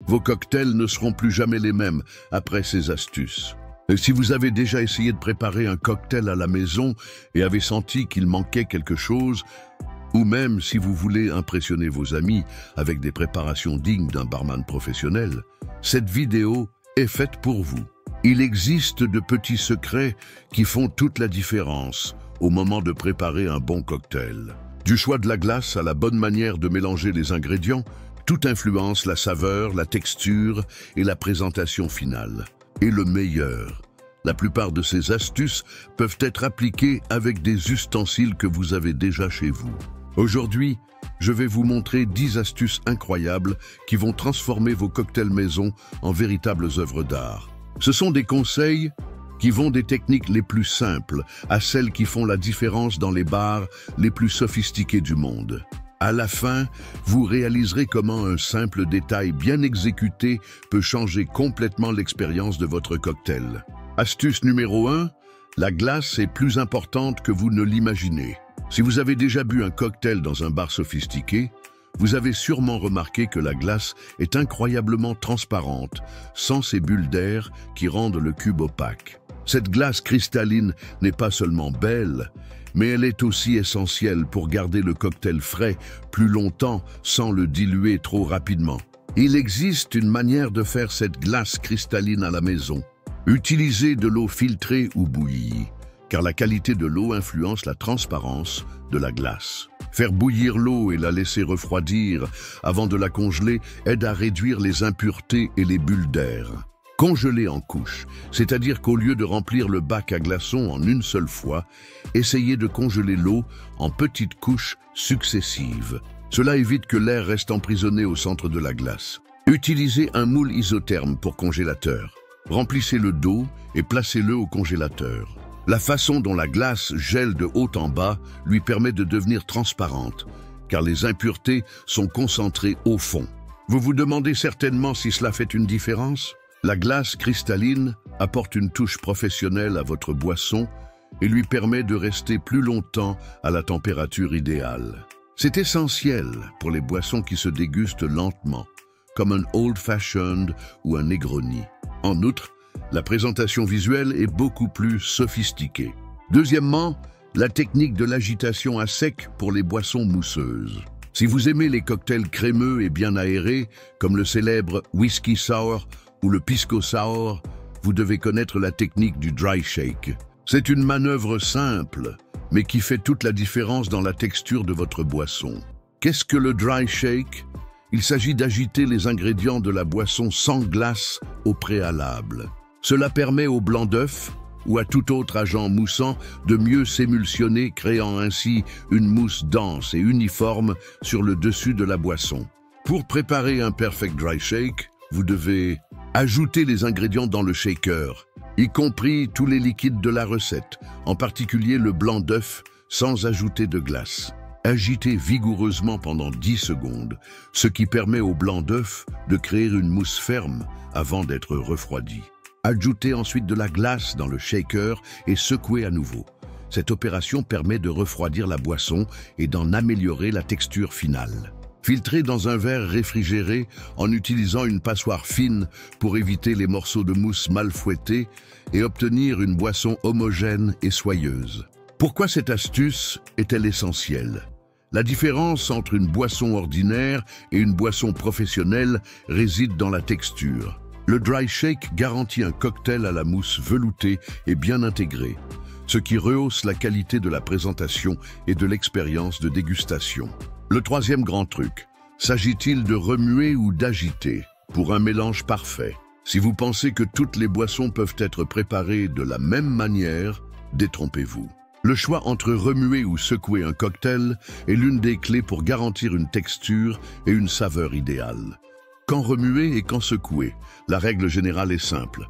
Vos cocktails ne seront plus jamais les mêmes après ces astuces. Et si vous avez déjà essayé de préparer un cocktail à la maison et avez senti qu'il manquait quelque chose, ou même si vous voulez impressionner vos amis avec des préparations dignes d'un barman professionnel, cette vidéo est faite pour vous. Il existe de petits secrets qui font toute la différence au moment de préparer un bon cocktail. Du choix de la glace à la bonne manière de mélanger les ingrédients, tout influence la saveur, la texture et la présentation finale. Et le meilleur, la plupart de ces astuces peuvent être appliquées avec des ustensiles que vous avez déjà chez vous. Aujourd'hui, je vais vous montrer 10 astuces incroyables qui vont transformer vos cocktails maison en véritables œuvres d'art. Ce sont des conseils qui vont des techniques les plus simples à celles qui font la différence dans les bars les plus sophistiqués du monde. À la fin, vous réaliserez comment un simple détail bien exécuté peut changer complètement l'expérience de votre cocktail. Astuce numéro 1, la glace est plus importante que vous ne l'imaginez. Si vous avez déjà bu un cocktail dans un bar sophistiqué, vous avez sûrement remarqué que la glace est incroyablement transparente, sans ces bulles d'air qui rendent le cube opaque. Cette glace cristalline n'est pas seulement belle, mais elle est aussi essentielle pour garder le cocktail frais plus longtemps sans le diluer trop rapidement. Il existe une manière de faire cette glace cristalline à la maison. Utilisez de l'eau filtrée ou bouillie, car la qualité de l'eau influence la transparence de la glace. Faire bouillir l'eau et la laisser refroidir avant de la congeler aide à réduire les impuretés et les bulles d'air. Congeler en couches, c'est-à-dire qu'au lieu de remplir le bac à glaçons en une seule fois, essayez de congeler l'eau en petites couches successives. Cela évite que l'air reste emprisonné au centre de la glace. Utilisez un moule isotherme pour congélateur. Remplissez-le d'eau et placez-le au congélateur. La façon dont la glace gèle de haut en bas lui permet de devenir transparente, car les impuretés sont concentrées au fond. Vous vous demandez certainement si cela fait une différence ? La glace cristalline apporte une touche professionnelle à votre boisson et lui permet de rester plus longtemps à la température idéale. C'est essentiel pour les boissons qui se dégustent lentement, comme un Old Fashioned ou un Negroni. En outre, la présentation visuelle est beaucoup plus sophistiquée. Deuxièmement, la technique de l'agitation à sec pour les boissons mousseuses. Si vous aimez les cocktails crémeux et bien aérés, comme le célèbre Whisky Sour ou le Pisco Sour, vous devez connaître la technique du dry shake. C'est une manœuvre simple, mais qui fait toute la différence dans la texture de votre boisson. Qu'est-ce que le dry shake ? Il s'agit d'agiter les ingrédients de la boisson sans glace au préalable. Cela permet au blanc d'œuf ou à tout autre agent moussant de mieux s'émulsionner, créant ainsi une mousse dense et uniforme sur le dessus de la boisson. Pour préparer un perfect dry shake, vous devez ajouter les ingrédients dans le shaker, y compris tous les liquides de la recette, en particulier le blanc d'œuf, sans ajouter de glace. Agitez vigoureusement pendant 10 secondes, ce qui permet au blanc d'œuf de créer une mousse ferme avant d'être refroidi. Ajoutez ensuite de la glace dans le shaker et secouez à nouveau. Cette opération permet de refroidir la boisson et d'en améliorer la texture finale. Filtrez dans un verre réfrigéré en utilisant une passoire fine pour éviter les morceaux de mousse mal fouettés et obtenir une boisson homogène et soyeuse. Pourquoi cette astuce est-elle essentielle ? La différence entre une boisson ordinaire et une boisson professionnelle réside dans la texture. Le dry shake garantit un cocktail à la mousse veloutée et bien intégrée, ce qui rehausse la qualité de la présentation et de l'expérience de dégustation. Le troisième grand truc, s'agit-il de remuer ou d'agiter pour un mélange parfait? Si vous pensez que toutes les boissons peuvent être préparées de la même manière, détrompez-vous. Le choix entre remuer ou secouer un cocktail est l'une des clés pour garantir une texture et une saveur idéale. Quand remuer et quand secouer, la règle générale est simple.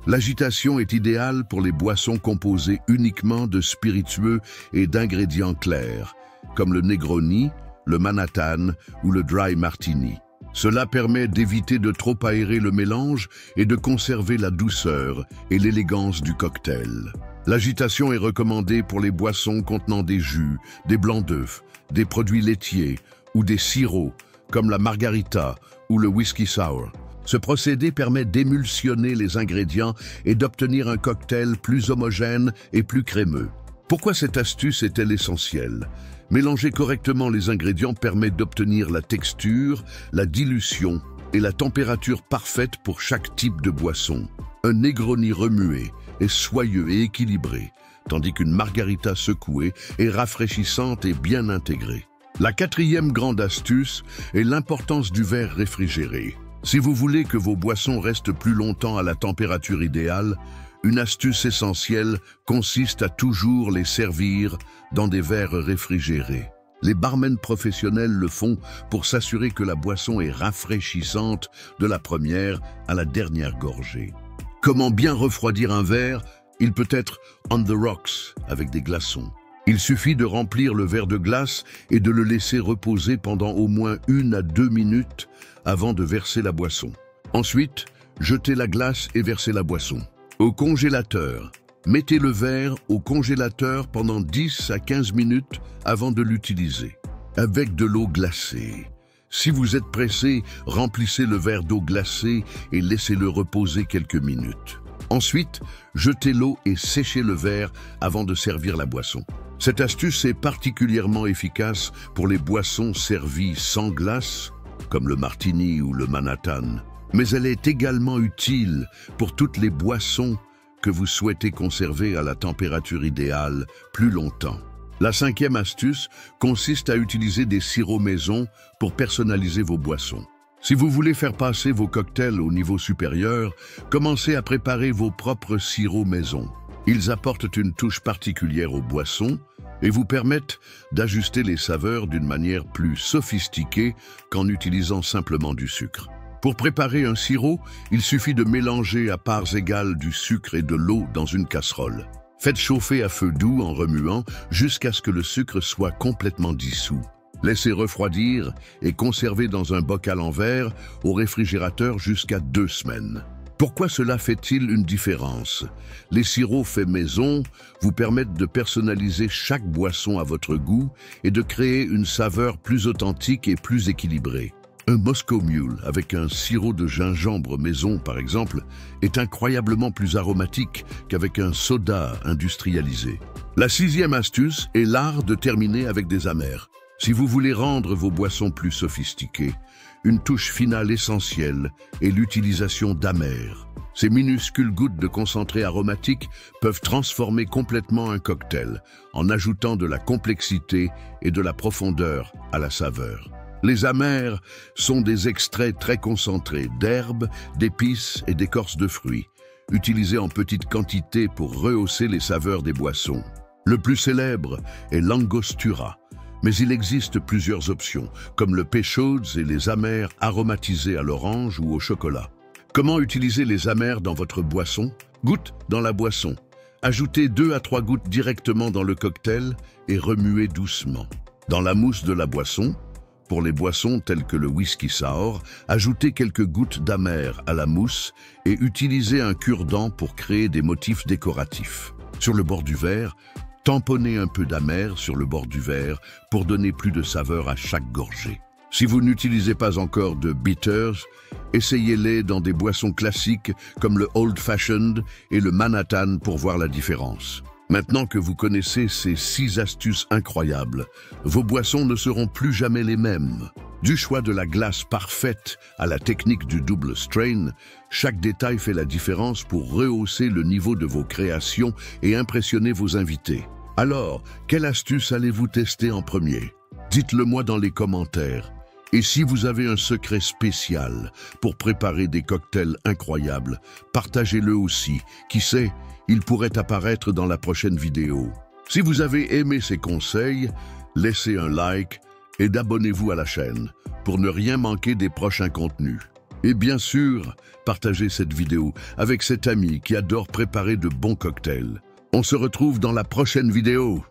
L'agitation est idéale pour les boissons composées uniquement de spiritueux et d'ingrédients clairs, comme le Negroni, le Manhattan ou le Dry Martini. Cela permet d'éviter de trop aérer le mélange et de conserver la douceur et l'élégance du cocktail. L'agitation est recommandée pour les boissons contenant des jus, des blancs d'œufs, des produits laitiers ou des sirops, comme la margarita ou le whisky sour. Ce procédé permet d'émulsionner les ingrédients et d'obtenir un cocktail plus homogène et plus crémeux. Pourquoi cette astuce est-elle essentielle? Mélanger correctement les ingrédients permet d'obtenir la texture, la dilution et la température parfaite pour chaque type de boisson. Un Negroni remué est soyeux et équilibré, tandis qu'une margarita secouée est rafraîchissante et bien intégrée. La quatrième grande astuce est l'importance du verre réfrigéré. Si vous voulez que vos boissons restent plus longtemps à la température idéale, une astuce essentielle consiste à toujours les servir dans des verres réfrigérés. Les barmen professionnels le font pour s'assurer que la boisson est rafraîchissante de la première à la dernière gorgée. Comment bien refroidir un verre? Il peut être on the rocks avec des glaçons. Il suffit de remplir le verre de glace et de le laisser reposer pendant au moins 1 à 2 minutes avant de verser la boisson. Ensuite, jetez la glace et versez la boisson. Au congélateur. Mettez le verre au congélateur pendant 10 à 15 minutes avant de l'utiliser. Avec de l'eau glacée. Si vous êtes pressé, remplissez le verre d'eau glacée et laissez-le reposer quelques minutes. Ensuite, jetez l'eau et séchez le verre avant de servir la boisson. Cette astuce est particulièrement efficace pour les boissons servies sans glace, comme le martini ou le Manhattan. Mais elle est également utile pour toutes les boissons que vous souhaitez conserver à la température idéale plus longtemps. La cinquième astuce consiste à utiliser des sirops maison pour personnaliser vos boissons. Si vous voulez faire passer vos cocktails au niveau supérieur, commencez à préparer vos propres sirops maison. Ils apportent une touche particulière aux boissons et vous permettent d'ajuster les saveurs d'une manière plus sophistiquée qu'en utilisant simplement du sucre. Pour préparer un sirop, il suffit de mélanger à parts égales du sucre et de l'eau dans une casserole. Faites chauffer à feu doux en remuant jusqu'à ce que le sucre soit complètement dissous. Laissez refroidir et conservez dans un bocal en verre au réfrigérateur jusqu'à 2 semaines. Pourquoi cela fait-il une différence? Les sirops faits maison vous permettent de personnaliser chaque boisson à votre goût et de créer une saveur plus authentique et plus équilibrée. Un Moscow Mule avec un sirop de gingembre maison, par exemple, est incroyablement plus aromatique qu'avec un soda industrialisé. La sixième astuce est l'art de terminer avec des amers. Si vous voulez rendre vos boissons plus sophistiquées, une touche finale essentielle est l'utilisation d'amers. Ces minuscules gouttes de concentré aromatique peuvent transformer complètement un cocktail en ajoutant de la complexité et de la profondeur à la saveur. Les amers sont des extraits très concentrés d'herbes, d'épices et d'écorces de fruits, utilisés en petite quantité pour rehausser les saveurs des boissons. Le plus célèbre est l'Angostura, mais il existe plusieurs options, comme le Peychaud's et les amers aromatisés à l'orange ou au chocolat. Comment utiliser les amers dans votre boisson? Goutte dans la boisson. Ajoutez 2 à 3 gouttes directement dans le cocktail et remuez doucement. Dans la mousse de la boisson, pour les boissons telles que le whisky sour, ajoutez quelques gouttes d'amer à la mousse et utilisez un cure-dent pour créer des motifs décoratifs. Sur le bord du verre, tamponnez un peu d'amer sur le bord du verre pour donner plus de saveur à chaque gorgée. Si vous n'utilisez pas encore de bitters, essayez-les dans des boissons classiques comme le Old Fashioned et le Manhattan pour voir la différence. Maintenant que vous connaissez ces 6 astuces incroyables, vos boissons ne seront plus jamais les mêmes. Du choix de la glace parfaite à la technique du double strain, chaque détail fait la différence pour rehausser le niveau de vos créations et impressionner vos invités. Alors, quelle astuce allez-vous tester en premier? Dites-le moi dans les commentaires. Et si vous avez un secret spécial pour préparer des cocktails incroyables, partagez-le aussi. Qui sait, il pourrait apparaître dans la prochaine vidéo. Si vous avez aimé ces conseils, laissez un like et abonnez-vous à la chaîne pour ne rien manquer des prochains contenus. Et bien sûr, partagez cette vidéo avec cet ami qui adore préparer de bons cocktails. On se retrouve dans la prochaine vidéo.